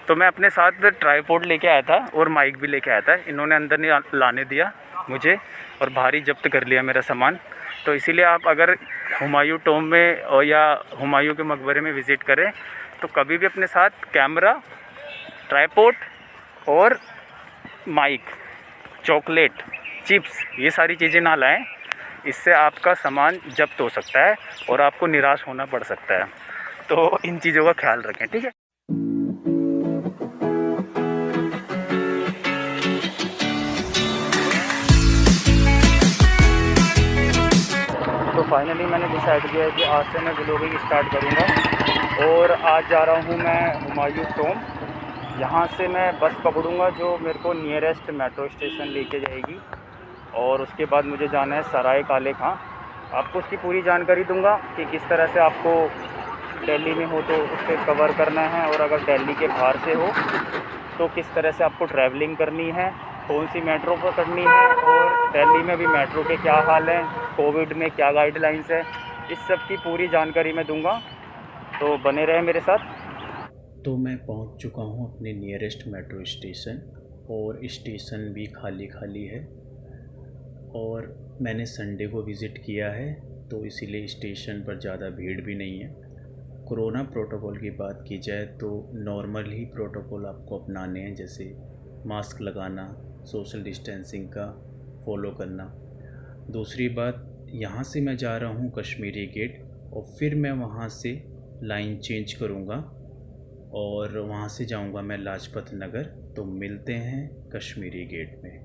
तो मैं अपने साथ ट्राईपोड लेके आया था और माइक भी लेके आया था। इन्होंने अंदर नहीं लाने दिया मुझे और भारी जब्त कर लिया मेरा सामान। तो इसीलिए आप अगर हुमायूं टॉम में और या हुमायूं के मकबरे में विज़िट करें तो कभी भी अपने साथ कैमरा, ट्राईपोड और माइक, चॉकलेट, चिप्स, ये सारी चीज़ें ना लाएं। इससे आपका सामान जब्त हो सकता है और आपको निराश होना पड़ सकता है। तो इन चीज़ों का ख्याल रखें, ठीक है। तो फाइनली मैंने डिसाइड किया है कि आज से मैं व्लॉगिंग स्टार्ट करूँगा और आज जा रहा हूँ मैं हुमायूं टॉम। यहाँ से मैं बस पकड़ूँगा जो मेरे को नियरेस्ट मेट्रो स्टेशन लेके जाएगी और उसके बाद मुझे जाना है सराय काले खां। आपको उसकी पूरी जानकारी दूंगा कि किस तरह से आपको दिल्ली में हो तो उससे कवर करना है और अगर दिल्ली के बाहर से हो तो किस तरह से आपको ट्रैवलिंग करनी है, कौन सी मेट्रो पकड़नी है और दिल्ली में भी मेट्रो के क्या हाल हैं, कोविड में क्या गाइडलाइंस है, इस सब की पूरी जानकारी मैं दूंगा। तो बने रहे मेरे साथ। तो मैं पहुंच चुका हूं अपने नियरेस्ट मेट्रो स्टेशन और स्टेशन भी खाली खाली है और मैंने संडे को विज़िट किया है तो इसीलिए स्टेशन पर ज़्यादा भीड़ भी नहीं है। कोरोना प्रोटोकॉल की बात की जाए तो नॉर्मल ही प्रोटोकॉल आपको अपनाने हैं, जैसे मास्क लगाना, सोशल डिस्टेंसिंग का फॉलो करना। दूसरी बात, यहाँ से मैं जा रहा हूँ कश्मीरी गेट और फिर मैं वहाँ से लाइन चेंज करूँगा और वहाँ से जाऊँगा मैं लाजपत नगर। तो मिलते हैं कश्मीरी गेट में।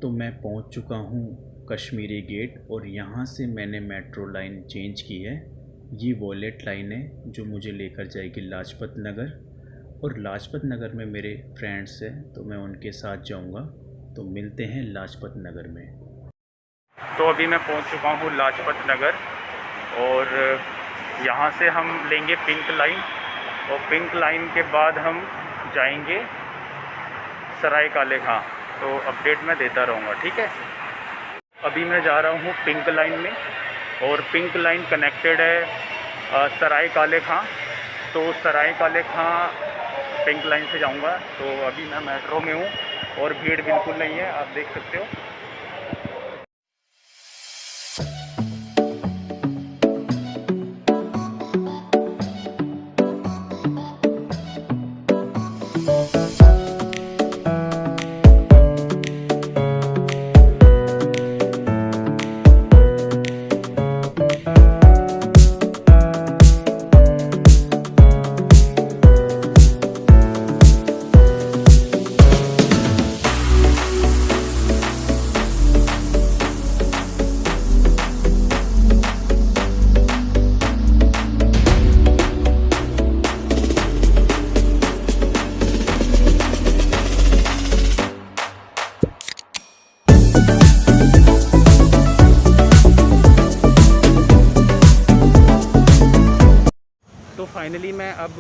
तो मैं पहुंच चुका हूं कश्मीरी गेट और यहाँ से मैंने मेट्रो लाइन चेंज की है। ये वॉलेट लाइन है जो मुझे लेकर जाएगी लाजपत नगर और लाजपत नगर में मेरे फ्रेंड्स हैं तो मैं उनके साथ जाऊंगा। तो मिलते हैं लाजपत नगर में। तो अभी मैं पहुंच चुका हूं लाजपत नगर और यहाँ से हम लेंगे पिंक लाइन और पिंक लाइन के बाद हम जाएंगे सराय काले खां। तो अपडेट मैं देता रहूँगा, ठीक है। अभी मैं जा रहा हूँ पिंक लाइन में और पिंक लाइन कनेक्टेड है सराय काले खां। तो सराय काले खां पिंक लाइन से जाऊँगा। तो अभी मैं मेट्रो में हूँ और भीड़ बिल्कुल नहीं है, आप देख सकते हो। तो फाइनली मैं अब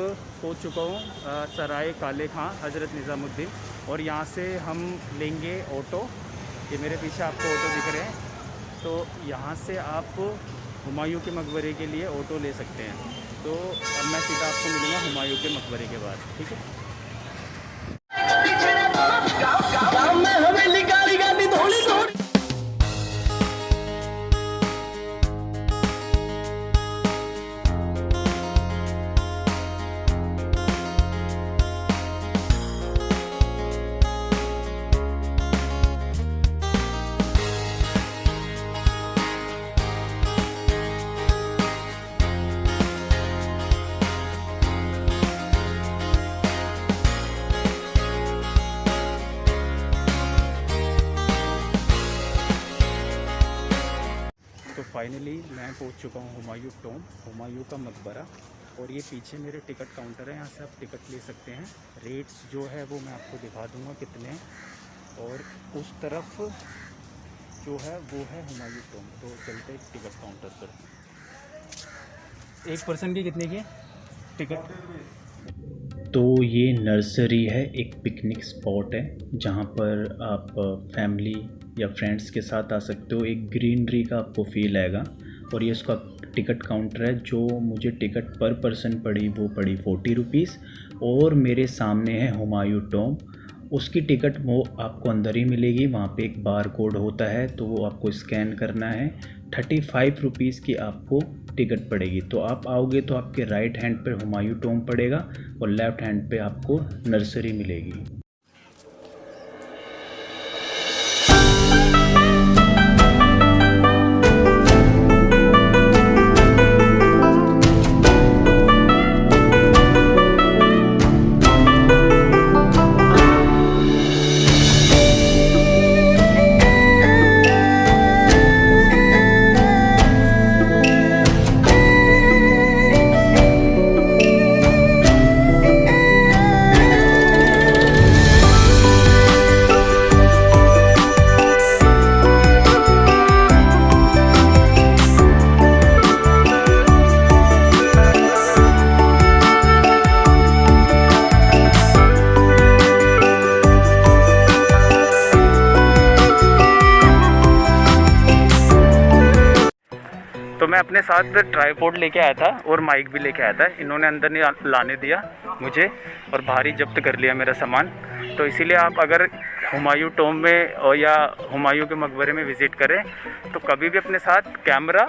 पहुंच चुका हूँ सराय काले खां हज़रत निज़ामुद्दीन और यहाँ से हम लेंगे ऑटो। ये मेरे पीछे आपको ऑटो दिख रहे हैं। तो यहाँ से आप हुमायूं के मकबरे के लिए ऑटो ले सकते हैं। तो अब मैं सीधा आपको मिलूँगा हुमायूं के मकबरे के बाद, ठीक है। तो फाइनली मैं पहुंच चुका हूं हुमायूं टॉम, हुमायूं का मकबरा। और ये पीछे मेरे टिकट काउंटर है, यहाँ से आप टिकट ले सकते हैं। रेट्स जो है वो मैं आपको दिखा दूंगा कितने हैं। और उस तरफ जो है वो है हुमायूं टॉम। तो चलते हैं टिकट काउंटर पर। एक पर्सन की कितने की है टिकट? तो ये नर्सरी है, एक पिकनिक स्पॉट है जहाँ पर आप फैमिली या फ्रेंड्स के साथ आ सकते हो। एक ग्रीनरी का आपको फील आएगा। और ये उसका टिकट काउंटर है। जो मुझे टिकट पर पर्सन पड़ी वो पड़ी 40 रुपीज़। और मेरे सामने है हुमायूं टॉम, उसकी टिकट वो आपको अंदर ही मिलेगी। वहाँ पे एक बार कोड होता है तो वो आपको स्कैन करना है। 35 रुपीज़ की आपको टिकट पड़ेगी। तो आप आओगे तो आपके राइट हैंड पर हुमायूं टॉम पड़ेगा और लेफ़्ट हैंड पे आपको नर्सरी मिलेगी। तो मैं अपने साथ ट्राईपोड लेके आया था और माइक भी लेके आया था। इन्होंने अंदर नहीं लाने दिया मुझे और बाहर ही जब्त कर लिया मेरा सामान। तो इसीलिए आप अगर हुमायूं टॉम में और या हुमायूं के मकबरे में विज़िट करें तो कभी भी अपने साथ कैमरा,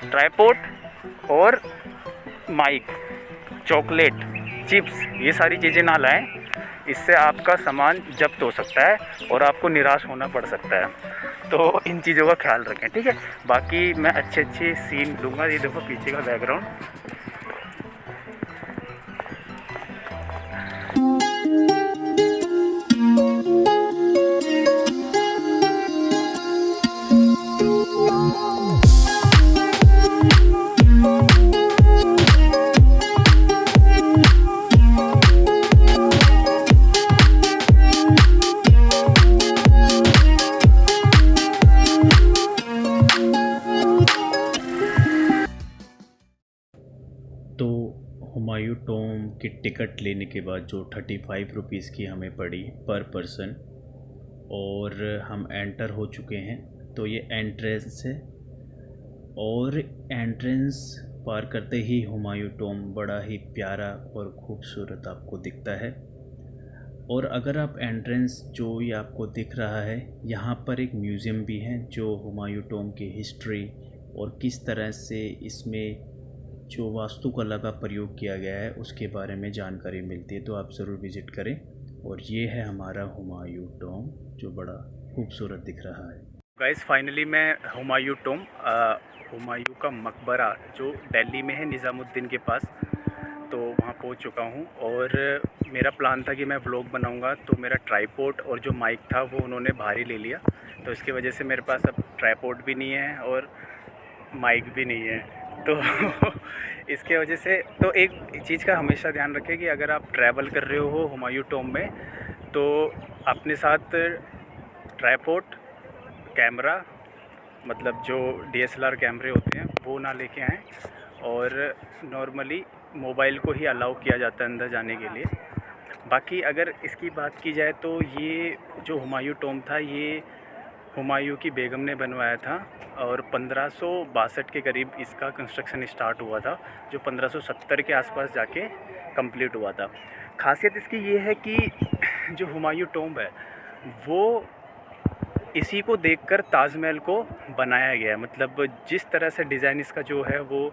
ट्राईपोड और माइक, चॉकलेट, चिप्स ये सारी चीज़ें ना लाएं। इससे आपका सामान जब्त हो सकता है और आपको निराश होना पड़ सकता है। तो इन चीज़ों का ख्याल रखें, ठीक है। बाकी मैं अच्छे सीन लूँगा। ये देखो पीछे का बैकग्राउंड। तो हुमायूं टॉम की टिकट लेने के बाद जो 35 रुपीज़ की हमें पड़ी पर पर्सन, और हम एंटर हो चुके हैं। तो ये एंट्रेंस है और एंट्रेंस पार करते ही हुमायूं टॉम बड़ा ही प्यारा और ख़ूबसूरत आपको दिखता है। और अगर आप एंट्रेंस जो ये आपको दिख रहा है, यहाँ पर एक म्यूज़ियम भी है जो हुमायूं टॉम की हिस्ट्री और किस तरह से इसमें जो वास्तुकला का प्रयोग किया गया है उसके बारे में जानकारी मिलती है। तो आप ज़रूर विज़िट करें। और ये है हमारा हुमायूं टॉम जो बड़ा खूबसूरत दिख रहा है। गाइस फाइनली मैं हुमायूं टॉम, हुमायूं का मकबरा जो दिल्ली में है निज़ामुद्दीन के पास, तो वहाँ पहुँच चुका हूँ। और मेरा प्लान था कि मैं व्लॉग बनाऊँगा, तो मेरा ट्राईपोड और जो माइक था वो उन्होंने बाहर ही ले लिया। तो इसकी वजह से मेरे पास अब ट्राईपोड भी नहीं है और माइक भी नहीं है। तो इसके वजह से तो एक चीज़ का हमेशा ध्यान रखें कि अगर आप ट्रैवल कर रहे हो हुमायूं टॉम में तो अपने साथ ट्राईपोड, कैमरा, मतलब जो DSLR कैमरे होते हैं वो ना लेके आएँ। और नॉर्मली मोबाइल को ही अलाउ किया जाता है अंदर जाने के लिए। बाकी अगर इसकी बात की जाए तो ये जो हुमायूं टॉम था ये हुमायूं की बेगम ने बनवाया था और 1562 के करीब इसका कंस्ट्रक्शन स्टार्ट हुआ था, जो 1570 के आसपास जाके कंप्लीट हुआ था। खासियत इसकी ये है कि जो हुमायूं टॉम है वो इसी को देखकर ताजमहल को बनाया गया है। मतलब जिस तरह से डिज़ाइन इसका जो है वो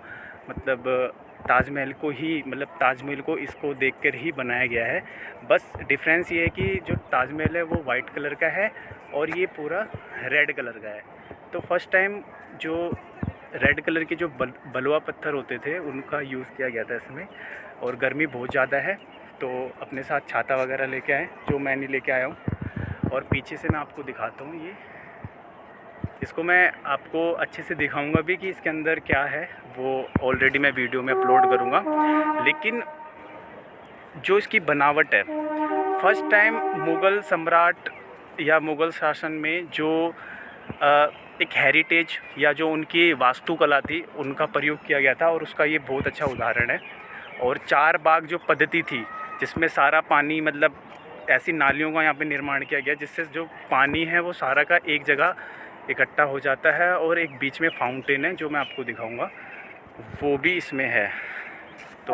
मतलब ताजमहल को ही, मतलब ताजमहल को इसको देखकर ही बनाया गया है। बस डिफरेंस ये है कि जो ताजमहल है वो वाइट कलर का है और ये पूरा रेड कलर का है। तो फर्स्ट टाइम जो रेड कलर के जो बलुआ पत्थर होते थे उनका यूज़ किया गया था इसमें। और गर्मी बहुत ज़्यादा है तो अपने साथ छाता वगैरह लेके आए, जो मैं नहीं लेके आया हूँ। और पीछे से मैं आपको दिखाता हूँ, ये इसको मैं आपको अच्छे से दिखाऊंगा भी कि इसके अंदर क्या है, वो ऑलरेडी मैं वीडियो में अपलोड करूँगा। लेकिन जो इसकी बनावट है, फर्स्ट टाइम मुग़ल सम्राट या मुग़ल शासन में जो एक हेरिटेज या जो उनकी वास्तुकला थी उनका प्रयोग किया गया था, और उसका ये बहुत अच्छा उदाहरण है। और 4 बाग जो पद्धति थी जिसमें सारा पानी मतलब ऐसी नालियों का यहाँ पे निर्माण किया गया जिससे जो पानी है वो सारा का एक जगह इकट्ठा हो जाता है, और एक बीच में फाउंटेन है जो मैं आपको दिखाऊंगा, वो भी इसमें है। तो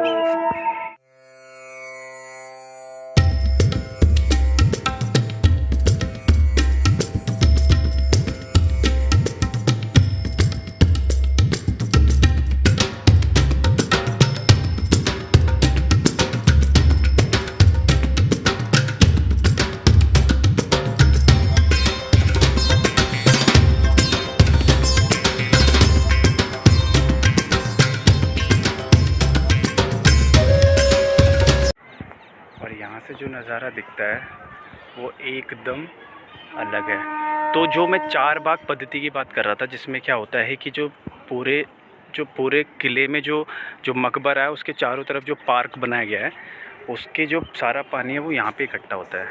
यहाँ से जो नज़ारा दिखता है वो एकदम अलग है। तो जो मैं 4 बाग पद्धति की बात कर रहा था, जिसमें क्या होता है कि जो पूरे किले में जो मकबरा है उसके चारों तरफ जो पार्क बनाया गया है, उसके जो सारा पानी है वो यहाँ पे इकट्ठा होता है।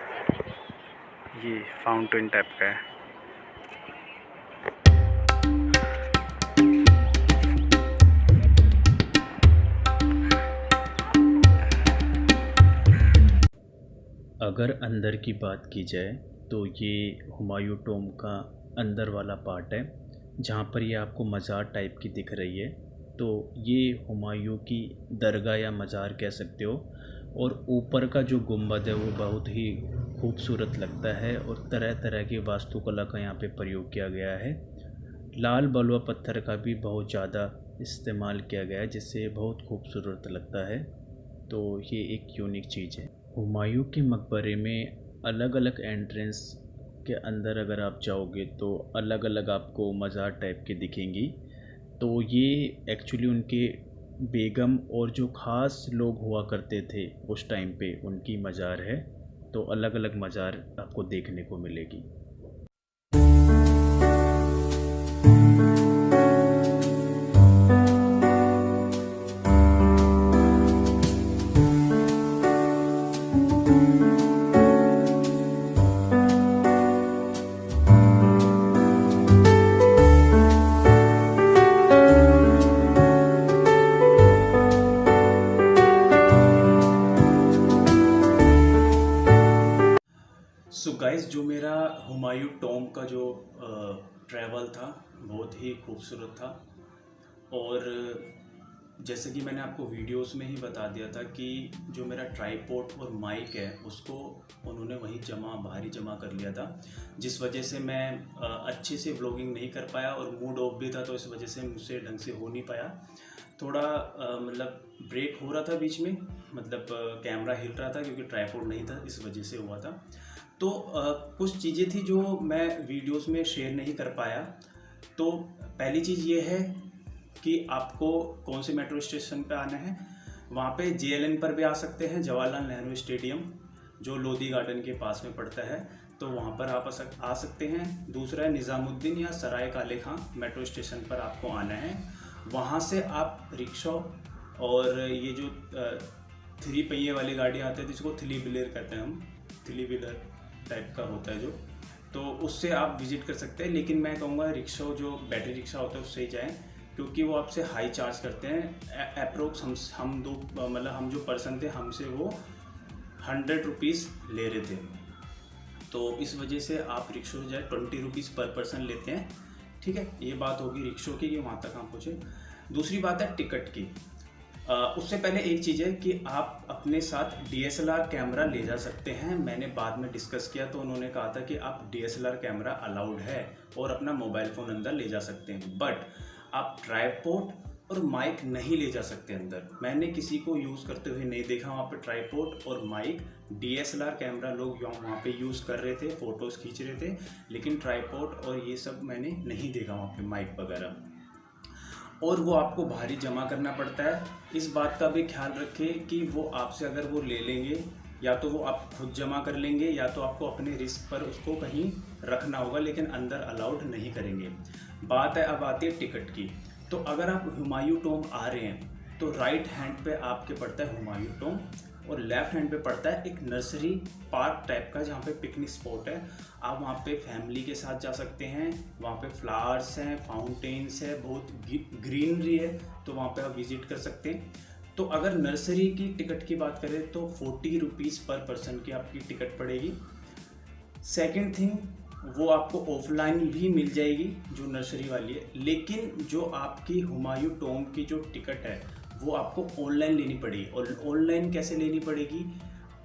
ये फाउंटेन टाइप का है। अगर अंदर की बात की जाए तो ये हुमायूं टॉम का अंदर वाला पार्ट है, जहाँ पर ये आपको मज़ार टाइप की दिख रही है। तो ये हुमायूं की दरगाह या मज़ार कह सकते हो। और ऊपर का जो गुंबद है वो बहुत ही खूबसूरत लगता है, और तरह तरह की वास्तुकला का यहाँ पे प्रयोग किया गया है। लाल बलुआ पत्थर का भी बहुत ज़्यादा इस्तेमाल किया गया है, जिससे बहुत खूबसूरत लगता है। तो ये एक यूनिक चीज़ है। हुमायूं के मकबरे में अलग अलग एंट्रेंस के अंदर अगर आप जाओगे तो अलग अलग आपको मज़ार टाइप के दिखेंगी। तो ये एक्चुअली उनके बेगम और जो ख़ास लोग हुआ करते थे उस टाइम पे उनकी मज़ार है। तो अलग अलग मज़ार आपको देखने को मिलेगी। सो गाइस, जो मेरा हुमायूं टॉम का जो ट्रैवल था बहुत ही खूबसूरत था। और जैसे कि मैंने आपको वीडियोस में ही बता दिया था कि जो मेरा ट्राइपॉड और माइक है उसको उन्होंने वहीं बाहर ही जमा कर लिया था, जिस वजह से मैं अच्छे से व्लॉगिंग नहीं कर पाया, और मूड ऑफ भी था तो इस वजह से मुझसे ढंग से हो नहीं पाया। थोड़ा मतलब ब्रेक हो रहा था बीच में, मतलब कैमरा हिल रहा था क्योंकि ट्राइपॉड नहीं था, इस वजह से हुआ था। तो कुछ चीज़ें थी जो मैं वीडियोस में शेयर नहीं कर पाया। तो पहली चीज़ ये है कि आपको कौन से मेट्रो स्टेशन पे आना है। वहाँ पे JLN पर भी आ सकते हैं, जवाहरलाल नेहरू स्टेडियम जो लोधी गार्डन के पास में पड़ता है, तो वहाँ पर आप आ सकते हैं। दूसरा है निज़ामुद्दीन या सराय काले खां मेट्रो स्टेशन पर आपको आना है। वहाँ से आप रिक्शा और ये जो 3 पहिए वाली गाड़ी आती है जिसको 3 व्हीलर कहते हैं हम, 3 व्हीलर टाइप का होता है जो, तो उससे आप विज़िट कर सकते हैं। लेकिन मैं कहूँगा रिक्शा जो बैटरी रिक्शा होता है उससे ही जाएँ, क्योंकि वो आपसे हाई चार्ज करते हैं। अप्रोक्स हम जो पर्सन थे हमसे वो 100 रुपीज़ ले रहे थे। तो इस वजह से आप रिक्शा जाए 20 रुपीज़ पर पर्सन लेते हैं। ठीक है, ये बात होगी रिक्शों की कि वहाँ तक आप पहुँचे। दूसरी बात है टिकट की। उससे पहले एक चीज़ है कि आप अपने साथ DSLR कैमरा ले जा सकते हैं। मैंने बाद में डिस्कस किया तो उन्होंने कहा था कि आप DSLR कैमरा अलाउड है और अपना मोबाइल फ़ोन अंदर ले जा सकते हैं, बट आप ट्राइपॉड और माइक नहीं ले जा सकते अंदर। मैंने किसी को यूज़ करते हुए नहीं देखा वहाँ पे ट्राइपॉड और माइक। DSLR कैमरा लोग वहाँ पे यूज़ कर रहे थे, फ़ोटोज़ खींच रहे थे, लेकिन ट्राइपॉड और ये सब मैंने नहीं देखा वहाँ पे, माइक वगैरह। और वो आपको भारी जमा करना पड़ता है। इस बात का भी ख्याल रखें कि वो आपसे अगर वो ले लेंगे, या तो वो आप खुद जमा कर लेंगे या तो आपको अपने रिस्क पर उसको कहीं रखना होगा, लेकिन अंदर अलाउड नहीं करेंगे। बात है अब आती है टिकट की। तो अगर आप हुमायूं टॉम आ रहे हैं तो राइट हैंड पे आपके पड़ता है हुमायूं टॉम, और लेफ्ट हैंड पे पड़ता है एक नर्सरी पार्क टाइप का, जहाँ पे पिकनिक स्पॉट है। आप वहाँ पे फैमिली के साथ जा सकते हैं। वहाँ पे फ्लावर्स हैं, फाउंटेन्स है, बहुत ग्रीनरी है, तो वहाँ पे आप विजिट कर सकते हैं। तो अगर नर्सरी की टिकट की बात करें तो 40 रुपीज़ पर पर्सन की आपकी टिकट पड़ेगी। सेकेंड थिंग, वो आपको ऑफलाइन भी मिल जाएगी जो नर्सरी वाली है, लेकिन जो आपकी हुमायूं टॉम की जो टिकट है वो आपको ऑनलाइन लेनी पड़ेगी। और ऑनलाइन कैसे लेनी पड़ेगी,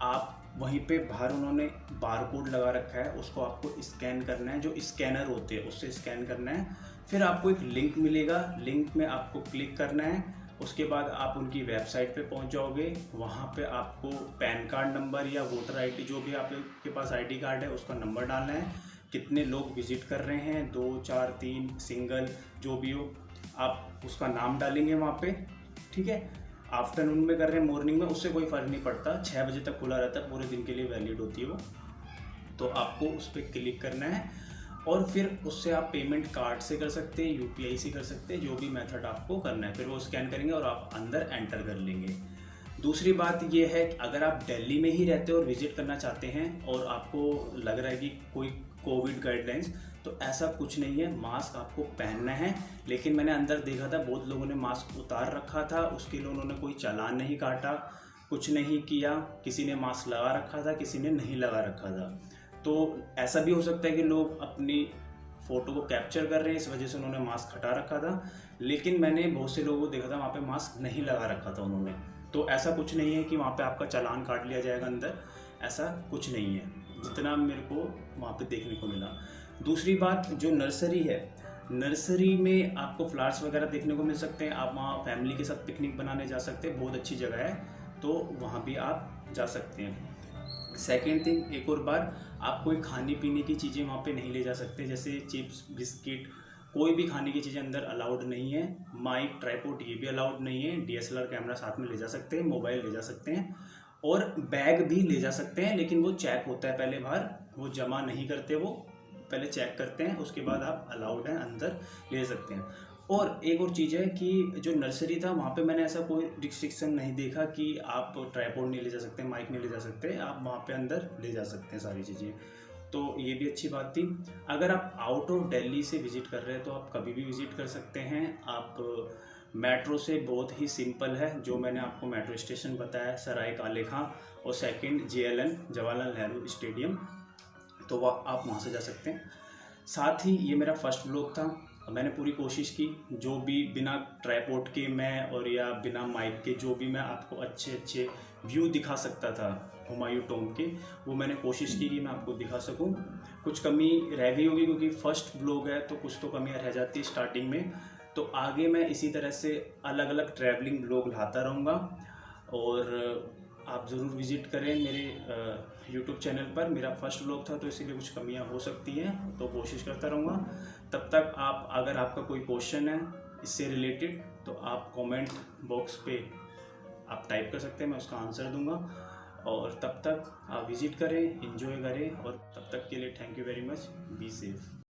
आप वहीं पे बाहर उन्होंने बारकोड लगा रखा है, उसको आपको स्कैन करना है, जो स्कैनर होते हैं उससे स्कैन करना है। फिर आपको एक लिंक मिलेगा, लिंक में आपको क्लिक करना है। उसके बाद आप उनकी वेबसाइट पे पहुंच जाओगे। वहाँ पे आपको पैन कार्ड नंबर या वोटर आईडी, जो भी आपके पास आईडी कार्ड है उसका नंबर डालना है। कितने लोग विजिट कर रहे हैं, 2, 4, 3, सिंगल, जो भी हो, आप उसका नाम डालेंगे वहाँ पे, ठीक है। आफ्टरनून में कर रहे हैं, मॉर्निंग में, उससे कोई फ़र्क नहीं पड़ता, 6 बजे तक खुला रहता है, पूरे दिन के लिए वैलिड होती है वो। तो आपको उस पर क्लिक करना है और फिर उससे आप पेमेंट कार्ड से कर सकते हैं, यूपीआई से कर सकते हैं, जो भी मेथड आपको करना है। फिर वो स्कैन करेंगे और आप अंदर एंटर कर लेंगे। दूसरी बात ये है कि अगर आप दिल्ली में ही रहते हो और विजिट करना चाहते हैं और आपको लग रहा है कि कोई कोविड गाइडलाइंस, तो ऐसा कुछ नहीं है, मास्क आपको पहनना है। लेकिन मैंने अंदर देखा था बहुत लोगों ने मास्क उतार रखा था, उसके लिए उन्होंने कोई चालान नहीं काटा, कुछ नहीं किया। किसी ने मास्क लगा रखा था, किसी ने नहीं लगा रखा था। तो ऐसा भी हो सकता है कि लोग अपनी फ़ोटो को कैप्चर कर रहे हैं, इस वजह से उन्होंने मास्क हटा रखा था। लेकिन मैंने बहुत से लोगों को देखा था वहाँ पे मास्क नहीं लगा रखा था उन्होंने। तो ऐसा कुछ नहीं है कि वहाँ पे आपका चालान काट लिया जाएगा अंदर, ऐसा कुछ नहीं है, जितना मेरे को वहाँ पे देखने को मिला। दूसरी बात, जो नर्सरी है, नर्सरी में आपको फ्लावर्स वगैरह देखने को मिल सकते हैं। आप वहाँ फैमिली के साथ पिकनिक बनाने जा सकते हैं, बहुत अच्छी जगह है, तो वहाँ भी आप जा सकते हैं। सेकेंड थिंग, एक और बार, आप कोई खाने पीने की चीज़ें वहाँ पे नहीं ले जा सकते, जैसे चिप्स, बिस्किट, कोई भी खाने की चीज़ें अंदर अलाउड नहीं है। माइक, ट्राइपॉड, ये भी अलाउड नहीं है। डीएसएलआर कैमरा साथ में ले जा सकते हैं, मोबाइल ले जा सकते हैं और बैग भी ले जा सकते हैं, लेकिन वो चेक होता है पहले बाहर, वो जमा नहीं करते, वो पहले चेक करते हैं, उसके बाद आप अलाउड हैं अंदर ले सकते हैं। और एक और चीज़ है कि जो नर्सरी था वहाँ पे मैंने ऐसा कोई रिस्ट्रिक्शन नहीं देखा कि आप ट्राइपॉड नहीं ले जा सकते, माइक नहीं ले जा सकते, आप वहाँ पे अंदर ले जा सकते हैं सारी चीज़ें। तो ये भी अच्छी बात थी। अगर आप आउट ऑफ दिल्ली से विज़िट कर रहे हैं तो आप कभी भी विज़िट कर सकते हैं। आप मेट्रो से बहुत ही सिंपल है, जो मैंने आपको मेट्रो स्टेशन बताया, सराय काले खां, और second JLN, Jawaharlal Nehru stadium, तो वह आप वहाँ से जा सकते हैं। साथ ही ये मेरा फर्स्ट व्लॉग था। मैंने पूरी कोशिश की, जो भी बिना ट्राइपॉड के मैं और या बिना माइक के जो भी मैं आपको अच्छे अच्छे व्यू दिखा सकता था हुमायूं टॉम के, वो मैंने कोशिश की कि मैं आपको दिखा सकूं। कुछ कमी रह गई होगी क्योंकि फर्स्ट व्लॉग है, तो कुछ तो कमियां रह जाती है स्टार्टिंग में। तो आगे मैं इसी तरह से अलग अलग ट्रैवलिंग व्लॉग लाता रहूँगा और आप ज़रूर विज़िट करें मेरे यूट्यूब चैनल पर। मेरा फर्स्ट व्लॉग था तो इसीलिए कुछ कमियां हो सकती हैं, तो कोशिश करता रहूँगा। तब तक आप, अगर आपका कोई क्वेश्चन है इससे रिलेटेड, तो आप कमेंट बॉक्स पे आप टाइप कर सकते हैं, मैं उसका आंसर दूंगा। और तब तक आप विज़िट करें, एंजॉय करें, और तब तक के लिए thank you very much, be safe.